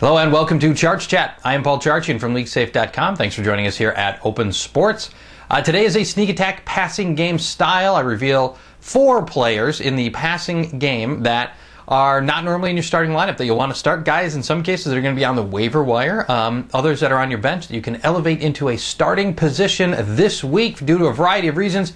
Hello and welcome to Charch Chat. I am Paul Charchian from LeagueSafe.com. Thanks for joining us here at Open Sports. Today is a sneak attack passing game style. I reveal 4 players in the passing game that are not normally in your starting lineup that you'll want to start. Guys, in some cases, that are going to be on the waiver wire. Others that are on your bench that you can elevate into a starting position this week due to a variety of reasons.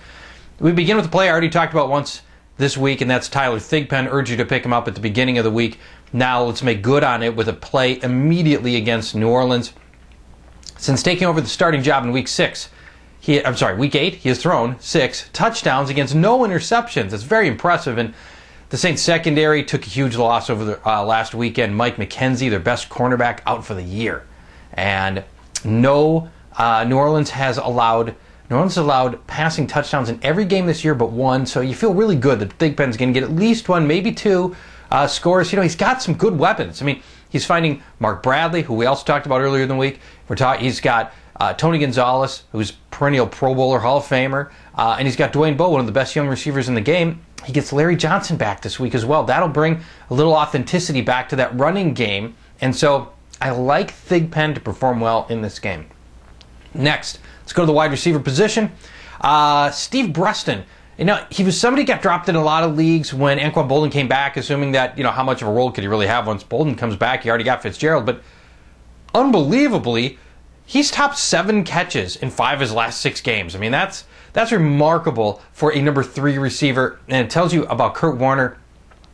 We begin with a player I already talked about once this week, and that's Tyler Thigpen. Urge you to pick him up at the beginning of the week. Now let's make good on it with a play immediately against New Orleans. Since taking over the starting job in week 8, he has thrown 6 touchdowns against no interceptions. It's very impressive. And the Saints secondary took a huge loss over the last weekend. Mike McKenzie, their best cornerback, out for the year. And New Orleans allowed passing touchdowns in every game this year but one. So you feel really good that Thigpen's going to get at least 1, maybe 2 scores. You know, he's got some good weapons. I mean, he's finding Mark Bradley, who we also talked about earlier in the week. He's got Tony Gonzalez, who's perennial Pro Bowler, Hall of Famer, and he's got Dwayne Bowe, one of the best young receivers in the game. He gets Larry Johnson back this week as well. That'll bring a little authenticity back to that running game. And so I like Thigpen to perform well in this game. Next, let's go to the wide receiver position. Steve Breston. You know, he was somebody who got dropped in a lot of leagues when Anquan Boldin came back, assuming that, you know, how much of a role could he really have once Boldin comes back? He already got Fitzgerald. But unbelievably, he's topped 7 catches in 5 of his last 6 games. I mean, that's remarkable for a number 3 receiver. And it tells you about Kurt Warner,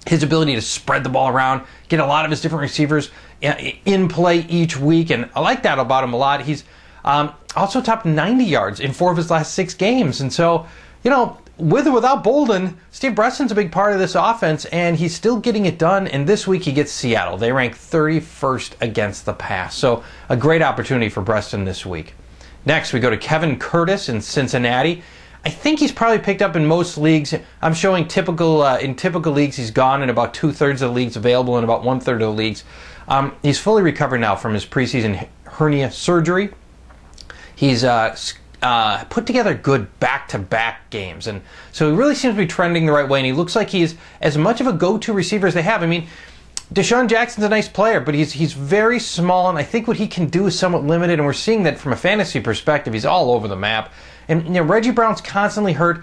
his ability to spread the ball around, get a lot of his different receivers in play each week. And I like that about him a lot. He's also topped 90 yards in 4 of his last 6 games. And so, you know, with or without Boldin, Steve Breston's a big part of this offense, and he's still getting it done. And this week he gets Seattle. They rank 31st against the pass. So a great opportunity for Breston this week. Next, we go to Kevin Curtis in Cincinnati. I think he's probably picked up in most leagues. I'm showing in typical leagues he's gone in about 2/3 of the leagues, available in about 1/3 of the leagues. He's fully recovered now from his preseason hernia surgery. He's put together good back-to-back games, and so he really seems to be trending the right way, and he looks like he's as much of a go-to receiver as they have. I mean, Deshaun Jackson's a nice player, but he's very small, and I think what he can do is somewhat limited, and we're seeing that from a fantasy perspective. He's all over the map, and you know, Reggie Brown's constantly hurt.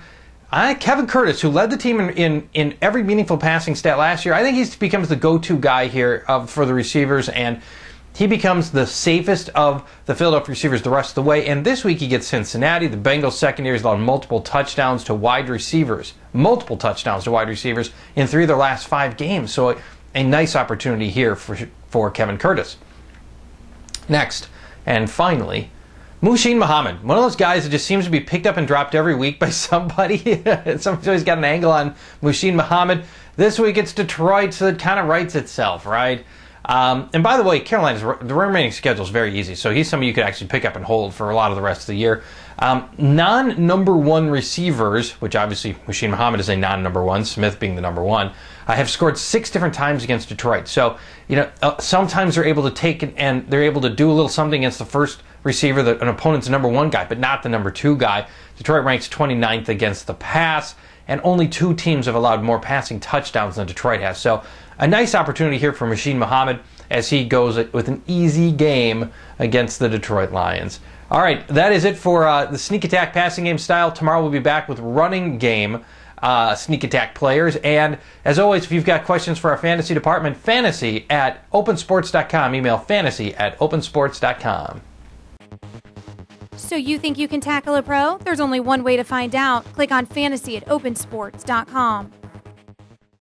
Kevin Curtis, who led the team in every meaningful passing stat last year, I think he becomes the go-to guy here for the receivers, and he becomes the safest of the Philadelphia receivers the rest of the way. And this week he gets Cincinnati. The Bengals secondary has allowed multiple touchdowns to wide receivers in 3 of their last 5 games. So a nice opportunity here for Kevin Curtis. Next, and finally, Muhsin Muhammad. One of those guys that just seems to be picked up and dropped every week by somebody. Somebody's always got an angle on Muhsin Muhammad. This week it's Detroit, so it kind of writes itself, right? And by the way, Carolina's the remaining schedule is very easy, so he's somebody you could actually pick up and hold for a lot of the rest of the year. Non-number 1 receivers, which obviously Muhsin Muhammad is a non-number 1, Smith being the number 1, have scored 6 different times against Detroit. So, you know, sometimes they're able to take it and they're able to do a little something against the first receiver, an opponent's number 1 guy, but not the number 2 guy. Detroit ranks 29th against the pass, and only 2 teams have allowed more passing touchdowns than Detroit has. So a nice opportunity here for Muhsin Muhammad as he goes with an easy game against the Detroit Lions. All right, that is it for the sneak attack passing game style. Tomorrow we'll be back with running game sneak attack players. And as always, if you've got questions for our fantasy department, fantasy@opensports.com. Email fantasy@opensports.com. So you think you can tackle a pro? There's only one way to find out. Click on fantasy@opensports.com.